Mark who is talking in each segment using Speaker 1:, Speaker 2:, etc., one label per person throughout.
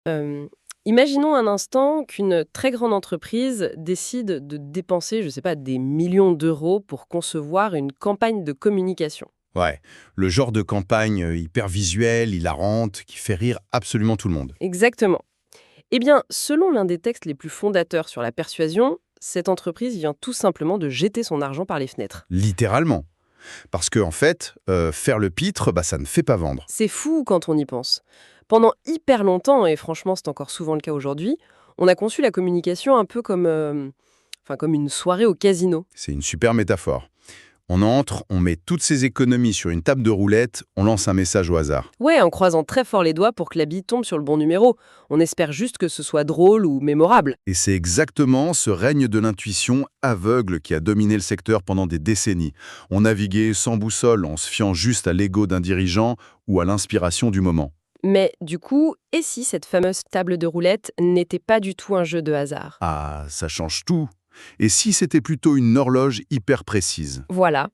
Speaker 1: Euh, Imaginons un instant qu'une très grande entreprise décide de dépenser, je ne sais pas, des millions d'euros pour concevoir une campagne de communication.
Speaker 2: Ouais, le genre de campagne hyper visuelle, hilarante, qui fait rire absolument tout le monde.
Speaker 1: Exactement. Eh bien, selon l'un des textes les plus fondateurs sur la persuasion, cette entreprise vient tout simplement de jeter son argent par les fenêtres.
Speaker 2: Littéralement. Parce que, en fait, faire le pitre, bah, ça ne fait pas vendre.
Speaker 1: C'est fou quand on y pense. Pendant hyper longtemps, et franchement c'est encore souvent le cas aujourd'hui, on a conçu la communication un peu comme, comme une soirée au casino.
Speaker 2: C'est une super métaphore. On entre, on met toutes ses économies sur une table de roulette, on lance un message au hasard.
Speaker 1: Ouais, en croisant très fort les doigts pour que la bille tombe sur le bon numéro. On espère juste que ce soit drôle ou mémorable.
Speaker 2: Et c'est exactement ce règne de l'intuition aveugle qui a dominé le secteur pendant des décennies. On naviguait sans boussole en se fiant juste à l'ego d'un dirigeant ou à l'inspiration du moment.
Speaker 1: Mais du coup, et si cette fameuse table de roulette n'était pas du tout un jeu de hasard?
Speaker 2: Ah, ça change tout. Et si c'était plutôt une horloge hyper précise?
Speaker 1: Voilà,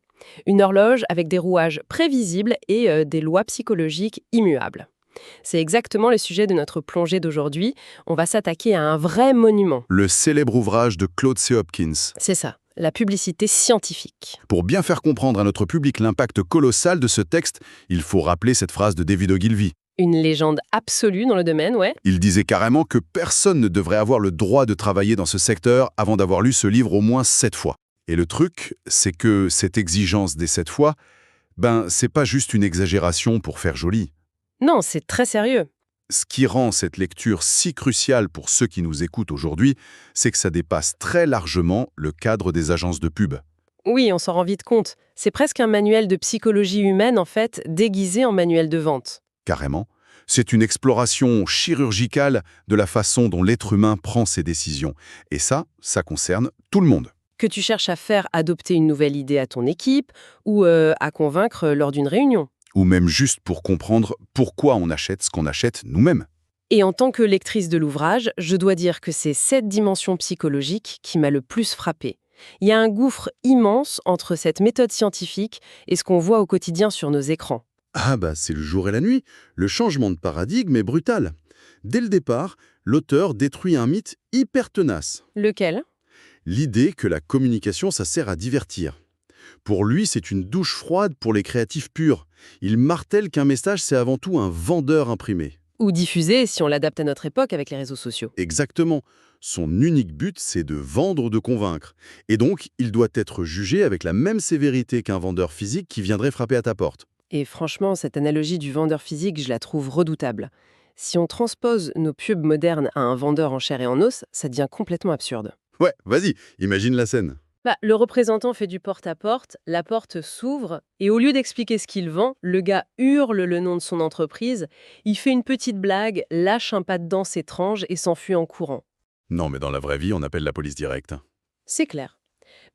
Speaker 1: une horloge avec des rouages prévisibles et des lois psychologiques immuables. C'est exactement le sujet de notre plongée d'aujourd'hui. On va s'attaquer à un vrai monument.
Speaker 2: Le célèbre ouvrage de Claude C. Hopkins.
Speaker 1: C'est ça, la publicité scientifique.
Speaker 2: Pour bien faire comprendre à notre public l'impact colossal de ce texte, il faut rappeler cette phrase de David Ogilvy.
Speaker 1: Une légende absolue dans le domaine, ouais.
Speaker 2: Il disait carrément que personne ne devrait avoir le droit de travailler dans ce secteur avant d'avoir lu ce livre au moins 7 fois. Et le truc, c'est que cette exigence des 7 fois, c'est pas juste une exagération pour faire joli.
Speaker 1: Non, c'est très sérieux.
Speaker 2: Ce qui rend cette lecture si cruciale pour ceux qui nous écoutent aujourd'hui, c'est que ça dépasse très largement le cadre des agences de pub.
Speaker 1: Oui, on s'en rend vite compte. C'est presque un manuel de psychologie humaine, en fait, déguisé en manuel de vente.
Speaker 2: Carrément. C'est une exploration chirurgicale de la façon dont l'être humain prend ses décisions. Et ça concerne tout le monde.
Speaker 1: Que tu cherches à faire adopter une nouvelle idée à ton équipe ou à convaincre lors d'une réunion.
Speaker 2: Ou même juste pour comprendre pourquoi on achète ce qu'on achète nous-mêmes.
Speaker 1: Et en tant que lectrice de l'ouvrage, je dois dire que c'est cette dimension psychologique qui m'a le plus frappée. Il y a un gouffre immense entre cette méthode scientifique et ce qu'on voit au quotidien sur nos écrans.
Speaker 2: Ah c'est le jour et la nuit. Le changement de paradigme est brutal. Dès le départ, l'auteur détruit un mythe hyper tenace.
Speaker 1: Lequel?
Speaker 2: L'idée que la communication, ça sert à divertir. Pour lui, c'est une douche froide pour les créatifs purs. Il martèle qu'un message, c'est avant tout un vendeur imprimé.
Speaker 1: Ou diffusé si on l'adapte à notre époque avec les réseaux sociaux.
Speaker 2: Exactement. Son unique but, c'est de vendre ou de convaincre. Et donc, il doit être jugé avec la même sévérité qu'un vendeur physique qui viendrait frapper à ta porte.
Speaker 1: Et franchement, cette analogie du vendeur physique, je la trouve redoutable. Si on transpose nos pubs modernes à un vendeur en chair et en os, ça devient complètement absurde.
Speaker 2: Ouais, vas-y, imagine la scène.
Speaker 1: Le représentant fait du porte-à-porte, la porte s'ouvre, et au lieu d'expliquer ce qu'il vend, le gars hurle le nom de son entreprise, il fait une petite blague, lâche un pas de danse étrange et s'enfuit en courant.
Speaker 2: Non, mais dans la vraie vie, on appelle la police directe.
Speaker 1: C'est clair.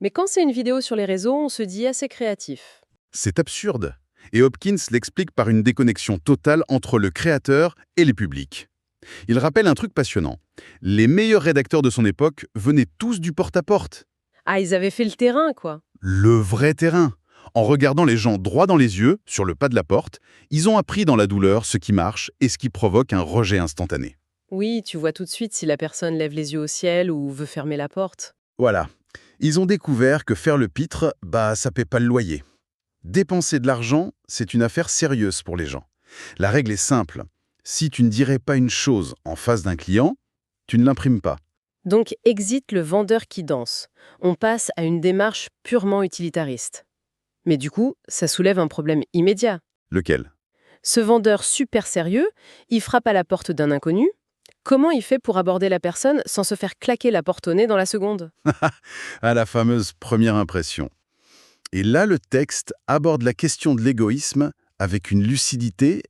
Speaker 1: Mais quand c'est une vidéo sur les réseaux, on se dit assez créatif.
Speaker 2: C'est absurde. Et Hopkins l'explique par une déconnexion totale entre le créateur et les publics. Il rappelle un truc passionnant. Les meilleurs rédacteurs de son époque venaient tous du porte-à-porte.
Speaker 1: Ah, ils avaient fait le terrain, quoi.
Speaker 2: Le vrai terrain. En regardant les gens droit dans les yeux, sur le pas de la porte, ils ont appris dans la douleur ce qui marche et ce qui provoque un rejet instantané.
Speaker 1: Oui, tu vois tout de suite si la personne lève les yeux au ciel ou veut fermer la porte.
Speaker 2: Voilà. Ils ont découvert que faire le pitre, ça paie pas le loyer. Dépenser de l'argent, c'est une affaire sérieuse pour les gens. La règle est simple. Si tu ne dirais pas une chose en face d'un client, tu ne l'imprimes pas.
Speaker 1: Donc, exit le vendeur qui danse. On passe à une démarche purement utilitariste. Mais du coup, ça soulève un problème immédiat.
Speaker 2: Lequel?
Speaker 1: Ce vendeur super sérieux, il frappe à la porte d'un inconnu. Comment il fait pour aborder la personne sans se faire claquer la porte au nez dans la seconde?
Speaker 2: À la fameuse première impression. Et là, le texte aborde la question de l'égoïsme avec une lucidité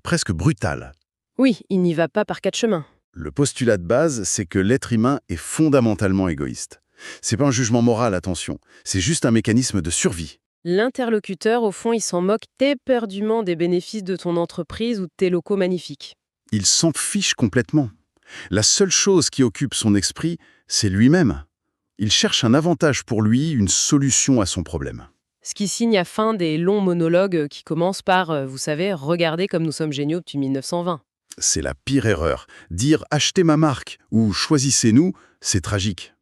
Speaker 2: presque brutale.
Speaker 1: Oui, il n'y va pas par quatre chemins.
Speaker 2: Le postulat de base, c'est que l'être humain est fondamentalement égoïste. C'est pas un jugement moral, attention. C'est juste un mécanisme de survie.
Speaker 1: L'interlocuteur, au fond, il s'en moque éperdument des bénéfices de ton entreprise ou de tes locaux magnifiques.
Speaker 2: Il s'en fiche complètement. La seule chose qui occupe son esprit, c'est lui-même. Il cherche un avantage pour lui, une solution à son problème.
Speaker 1: Ce qui signe à fin des longs monologues qui commencent par, vous savez, regardez comme nous sommes géniaux depuis 1920.
Speaker 2: C'est la pire erreur. Dire « achetez ma marque » ou « choisissez-nous », c'est tragique.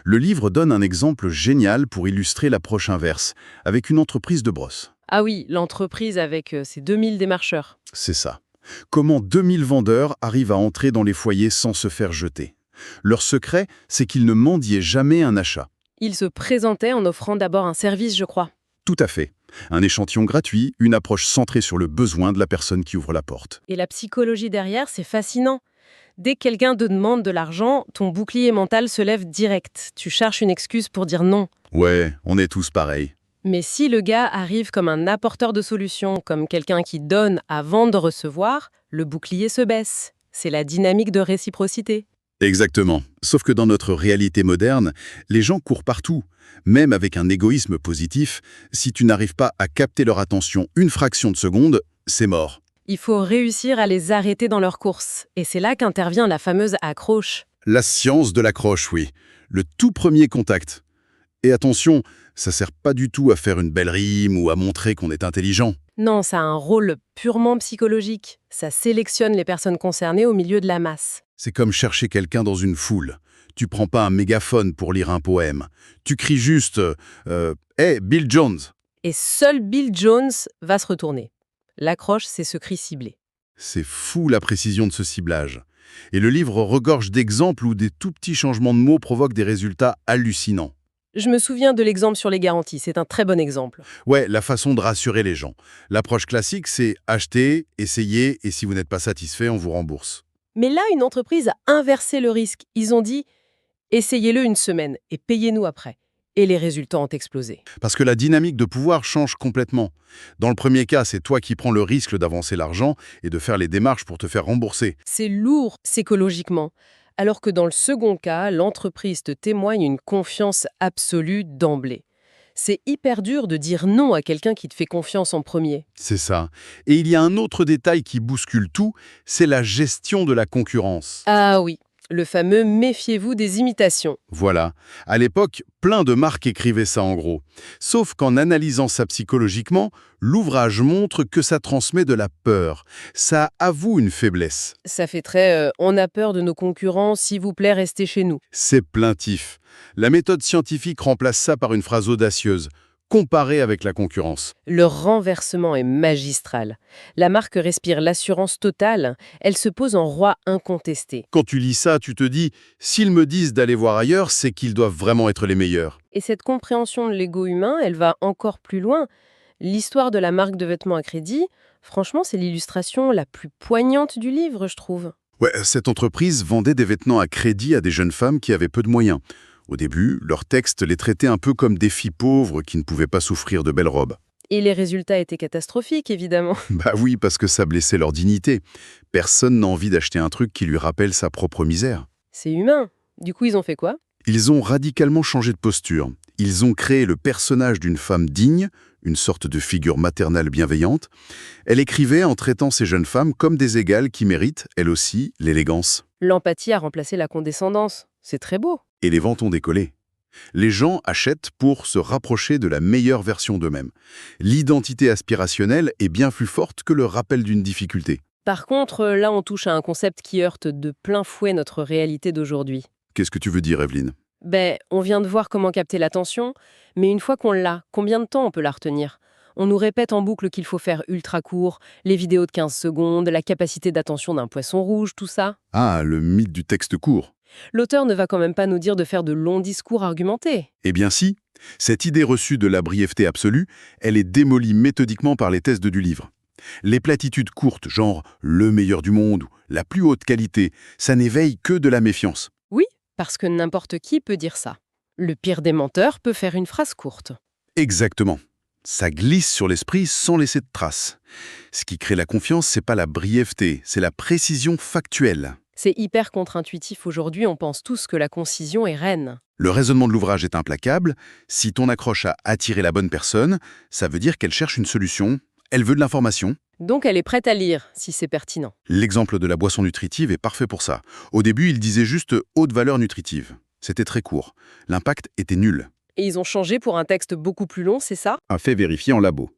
Speaker 2: Le livre donne un exemple génial pour illustrer l'approche inverse, avec une entreprise de brosse.
Speaker 1: Ah oui, l'entreprise avec ses 2000 démarcheurs.
Speaker 2: C'est ça. Comment 2000 vendeurs arrivent à entrer dans les foyers sans se faire jeter. Leur secret, c'est qu'ils ne mendiaient jamais un achat.
Speaker 1: Ils se présentaient en offrant d'abord un service, je crois.
Speaker 2: Tout à fait. Un échantillon gratuit, une approche centrée sur le besoin de la personne qui ouvre la porte.
Speaker 1: Et la psychologie derrière, c'est fascinant. Dès que quelqu'un te demande de l'argent, ton bouclier mental se lève direct. Tu cherches une excuse pour dire non.
Speaker 2: Ouais, on est tous pareils.
Speaker 1: Mais si le gars arrive comme un apporteur de solutions, comme quelqu'un qui donne avant de recevoir, le bouclier se baisse. C'est la dynamique de réciprocité.
Speaker 2: Exactement. Sauf que dans notre réalité moderne, les gens courent partout. Même avec un égoïsme positif, si tu n'arrives pas à capter leur attention une fraction de seconde, c'est mort.
Speaker 1: Il faut réussir à les arrêter dans leur course. Et c'est là qu'intervient la fameuse accroche.
Speaker 2: La science de l'accroche, oui. Le tout premier contact. Et attention, ça sert pas du tout à faire une belle rime ou à montrer qu'on est intelligent.
Speaker 1: Non, ça a un rôle purement psychologique. Ça sélectionne les personnes concernées au milieu de la masse.
Speaker 2: C'est comme chercher quelqu'un dans une foule. Tu prends pas un mégaphone pour lire un poème. Tu cries juste « Hey, Bill Jones !»
Speaker 1: Et seul Bill Jones va se retourner. L'accroche, c'est ce cri ciblé.
Speaker 2: C'est fou la précision de ce ciblage. Et le livre regorge d'exemples où des tout petits changements de mots provoquent des résultats hallucinants.
Speaker 1: Je me souviens de l'exemple sur les garanties, c'est un très bon exemple.
Speaker 2: Ouais, la façon de rassurer les gens. L'approche classique, c'est acheter, essayer, et si vous n'êtes pas satisfait, on vous rembourse.
Speaker 1: Mais là, une entreprise a inversé le risque. Ils ont dit « essayez-le une semaine et payez-nous après ». Et les résultats ont explosé.
Speaker 2: Parce que la dynamique de pouvoir change complètement. Dans le premier cas, c'est toi qui prends le risque d'avancer l'argent et de faire les démarches pour te faire rembourser.
Speaker 1: C'est lourd psychologiquement. Alors que dans le second cas, l'entreprise te témoigne une confiance absolue d'emblée. C'est hyper dur de dire non à quelqu'un qui te fait confiance en premier.
Speaker 2: C'est ça. Et il y a un autre détail qui bouscule tout, c'est la gestion de la concurrence.
Speaker 1: Ah oui, le fameux « méfiez-vous des imitations ».
Speaker 2: Voilà. À l'époque, plein de marques écrivaient ça en gros. Sauf qu'en analysant ça psychologiquement, l'ouvrage montre que ça transmet de la peur. Ça avoue une faiblesse.
Speaker 1: Ça fait très on a peur de nos concurrents, s'il vous plaît, restez chez nous ».
Speaker 2: C'est plaintif. La méthode scientifique remplace ça par une phrase audacieuse. Comparer avec la concurrence.
Speaker 1: Le renversement est magistral. La marque respire l'assurance totale, elle se pose en roi incontesté.
Speaker 2: Quand tu lis ça, tu te dis, s'ils me disent d'aller voir ailleurs, c'est qu'ils doivent vraiment être les meilleurs.
Speaker 1: Et cette compréhension de l'ego humain, elle va encore plus loin. L'histoire de la marque de vêtements à crédit, franchement, c'est l'illustration la plus poignante du livre, je trouve.
Speaker 2: Ouais, cette entreprise vendait des vêtements à crédit à des jeunes femmes qui avaient peu de moyens. Au début, leur texte les traitait un peu comme des filles pauvres qui ne pouvaient pas s'offrir de belles robes.
Speaker 1: Et les résultats étaient catastrophiques, évidemment.
Speaker 2: Bah oui, parce que ça blessait leur dignité. Personne n'a envie d'acheter un truc qui lui rappelle sa propre misère.
Speaker 1: C'est humain. Du coup, ils ont fait quoi?
Speaker 2: Ils ont radicalement changé de posture. Ils ont créé le personnage d'une femme digne, une sorte de figure maternelle bienveillante. Elle écrivait en traitant ces jeunes femmes comme des égales qui méritent, elles aussi, l'élégance.
Speaker 1: L'empathie a remplacé la condescendance. C'est très beau.
Speaker 2: Et les ventes ont décollé. Les gens achètent pour se rapprocher de la meilleure version d'eux-mêmes. L'identité aspirationnelle est bien plus forte que le rappel d'une difficulté.
Speaker 1: Par contre, là, on touche à un concept qui heurte de plein fouet notre réalité d'aujourd'hui.
Speaker 2: Qu'est-ce que tu veux dire, Evelyne?
Speaker 1: On vient de voir comment capter l'attention, mais une fois qu'on l'a, combien de temps on peut la retenir? On nous répète en boucle qu'il faut faire ultra court, les vidéos de 15 secondes, la capacité d'attention d'un poisson rouge, tout ça.
Speaker 2: Ah, le mythe du texte court.
Speaker 1: L'auteur ne va quand même pas nous dire de faire de longs discours argumentés.
Speaker 2: Eh bien si, cette idée reçue de la brièveté absolue, elle est démolie méthodiquement par les thèses du livre. Les platitudes courtes, genre « le meilleur du monde » ou « la plus haute qualité », ça n'éveille que de la méfiance.
Speaker 1: Oui, parce que n'importe qui peut dire ça. Le pire des menteurs peut faire une phrase courte.
Speaker 2: Exactement. Ça glisse sur l'esprit sans laisser de traces. Ce qui crée la confiance, c'est pas la brièveté, c'est la précision factuelle.
Speaker 1: C'est hyper contre-intuitif aujourd'hui, on pense tous que la concision est reine.
Speaker 2: Le raisonnement de l'ouvrage est implacable. Si ton accroche a attiré la bonne personne, ça veut dire qu'elle cherche une solution, elle veut de l'information.
Speaker 1: Donc elle est prête à lire, si c'est pertinent.
Speaker 2: L'exemple de la boisson nutritive est parfait pour ça. Au début, il disait juste « haute valeur nutritive ». C'était très court. L'impact était nul.
Speaker 1: Et ils ont changé pour un texte beaucoup plus long, c'est ça?
Speaker 3: Un fait vérifié en labo.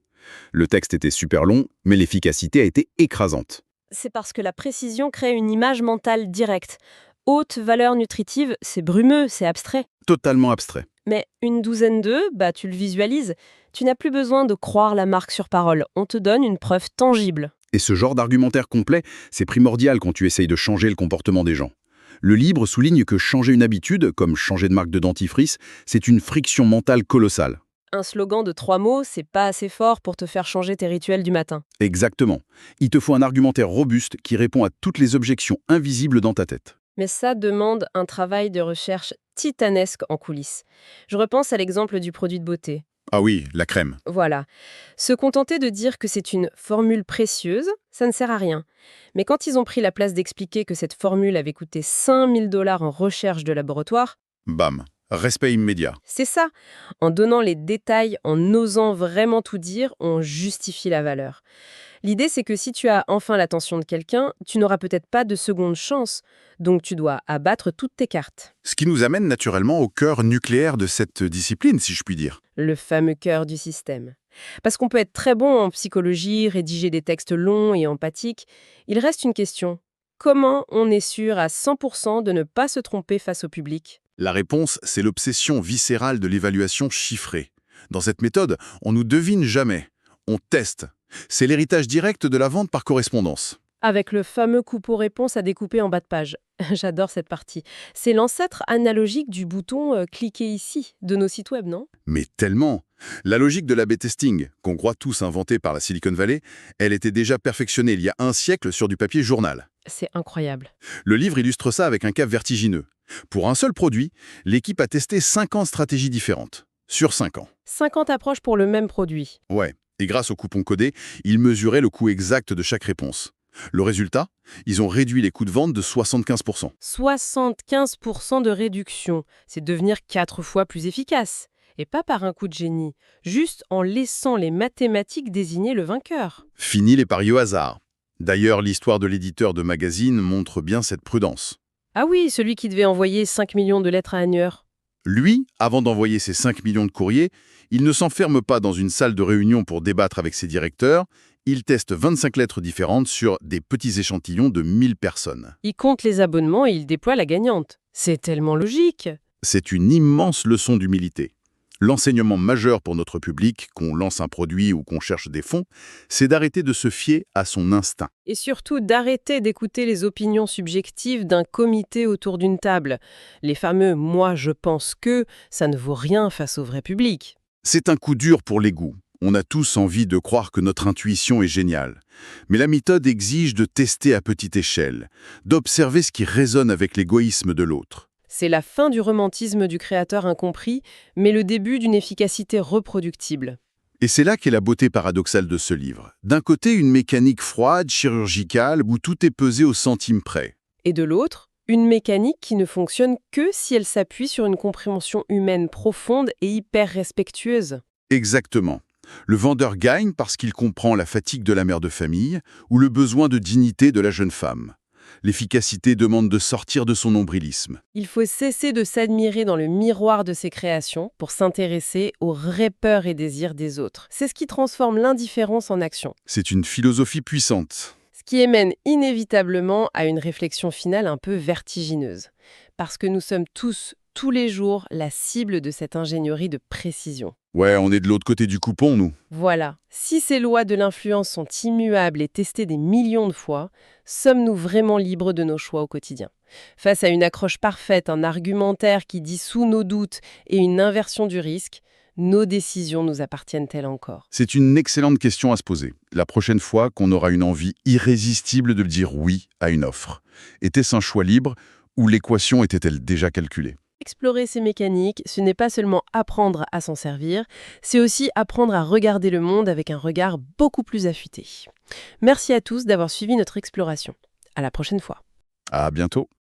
Speaker 3: Le texte était super long, mais l'efficacité a été écrasante.
Speaker 1: c'est parce que la précision crée une image mentale directe. Haute valeur nutritive, c'est brumeux, c'est abstrait.
Speaker 2: Totalement abstrait.
Speaker 1: Mais une douzaine d'œufs, tu le visualises. Tu n'as plus besoin de croire la marque sur parole. On te donne une preuve tangible.
Speaker 2: Et ce genre d'argumentaire complet, c'est primordial quand tu essayes de changer le comportement des gens. Le livre souligne que changer une habitude, comme changer de marque de dentifrice, c'est une friction mentale colossale.
Speaker 1: Un slogan de 3 mots, c'est pas assez fort pour te faire changer tes rituels du matin.
Speaker 2: Exactement. Il te faut un argumentaire robuste qui répond à toutes les objections invisibles dans ta tête.
Speaker 1: Mais ça demande un travail de recherche titanesque en coulisses. Je repense à l'exemple du produit de beauté.
Speaker 2: Ah oui, la crème.
Speaker 1: Voilà. Se contenter de dire que c'est une formule précieuse, ça ne sert à rien. Mais quand ils ont pris la place d'expliquer que cette formule avait coûté 5 000 $ en recherche de laboratoire,
Speaker 2: Bam. Respect immédiat.
Speaker 1: c'est ça. En donnant les détails, en osant vraiment tout dire, on justifie la valeur. L'idée, c'est que si tu as enfin l'attention de quelqu'un, tu n'auras peut-être pas de seconde chance. Donc tu dois abattre toutes tes cartes.
Speaker 2: Ce qui nous amène naturellement au cœur nucléaire de cette discipline, si je puis dire.
Speaker 1: Le fameux cœur du système. Parce qu'on peut être très bon en psychologie, rédiger des textes longs et empathiques, il reste une question. Comment on est sûr à 100% de ne pas se tromper face au public ?
Speaker 2: La réponse, c'est l'obsession viscérale de l'évaluation chiffrée. Dans cette méthode, on ne devine jamais. On teste. C'est l'héritage direct de la vente par correspondance.
Speaker 1: Avec le fameux coupeau-réponse à découper en bas de page. J'adore cette partie. C'est l'ancêtre analogique du bouton cliquez ici de nos sites web, non ?
Speaker 2: Mais tellement. La logique de l'A/B testing, qu'on croit tous inventée par la Silicon Valley, elle était déjà perfectionnée il y a un siècle sur du papier journal.
Speaker 1: C'est incroyable.
Speaker 2: Le livre illustre ça avec un cas vertigineux. Pour un seul produit, l'équipe a testé 50 stratégies différentes. Sur 5 ans.
Speaker 1: 50 approches pour le même produit.
Speaker 2: Ouais. Et grâce au coupon codé, ils mesuraient le coût exact de chaque réponse. Le résultat, ils ont réduit les coûts de vente de 75%.
Speaker 1: 75% de réduction. C'est devenir 4 fois plus efficace. Et pas par un coup de génie. Juste en laissant les mathématiques désigner le vainqueur.
Speaker 2: Fini les paris au hasard. D'ailleurs, l'histoire de l'éditeur de magazine montre bien cette prudence.
Speaker 1: Ah oui, celui qui devait envoyer 5 millions de lettres à Annuaire.
Speaker 2: Lui, avant d'envoyer ses 5 millions de courriers, il ne s'enferme pas dans une salle de réunion pour débattre avec ses directeurs. Il teste 25 lettres différentes sur des petits échantillons de 1000 personnes.
Speaker 1: Il compte les abonnements et il déploie la gagnante. C'est tellement logique.
Speaker 2: C'est une immense leçon d'humilité. L'enseignement majeur pour notre public, qu'on lance un produit ou qu'on cherche des fonds, c'est d'arrêter de se fier à son instinct.
Speaker 1: Et surtout d'arrêter d'écouter les opinions subjectives d'un comité autour d'une table. Les fameux « moi je pense que », ça ne vaut rien face au vrai public.
Speaker 2: C'est un coup dur pour l'ego. On a tous envie de croire que notre intuition est géniale. Mais la méthode exige de tester à petite échelle, d'observer ce qui résonne avec l'égoïsme de l'autre.
Speaker 1: C'est la fin du romantisme du créateur incompris, mais le début d'une efficacité reproductible.
Speaker 2: Et c'est là qu'est la beauté paradoxale de ce livre. D'un côté, une mécanique froide, chirurgicale, où tout est pesé au centime près.
Speaker 1: Et de l'autre, une mécanique qui ne fonctionne que si elle s'appuie sur une compréhension humaine profonde et hyper respectueuse.
Speaker 2: Exactement. Le vendeur gagne parce qu'il comprend la fatigue de la mère de famille ou le besoin de dignité de la jeune femme. L'efficacité demande de sortir de son nombrilisme.
Speaker 1: Il faut cesser de s'admirer dans le miroir de ses créations pour s'intéresser aux vraies peurs et désirs des autres. C'est ce qui transforme l'indifférence en action.
Speaker 2: C'est une philosophie puissante.
Speaker 1: Ce qui mène inévitablement à une réflexion finale un peu vertigineuse. Parce que nous sommes tous les jours la cible de cette ingénierie de précision.
Speaker 2: Ouais, on est de l'autre côté du coupon, nous.
Speaker 1: Voilà, si ces lois de l'influence sont immuables et testées des millions de fois, sommes-nous vraiment libres de nos choix au quotidien ? Face à une accroche parfaite, un argumentaire qui dissout nos doutes et une inversion du risque, nos décisions nous appartiennent-elles encore ?
Speaker 2: C'est une excellente question à se poser. La prochaine fois qu'on aura une envie irrésistible de dire oui à une offre, était-ce un choix libre ou l'équation était-elle déjà calculée ?
Speaker 1: Explorer ces mécaniques, ce n'est pas seulement apprendre à s'en servir, c'est aussi apprendre à regarder le monde avec un regard beaucoup plus affûté. Merci à tous d'avoir suivi notre exploration. À la prochaine fois.
Speaker 2: À bientôt.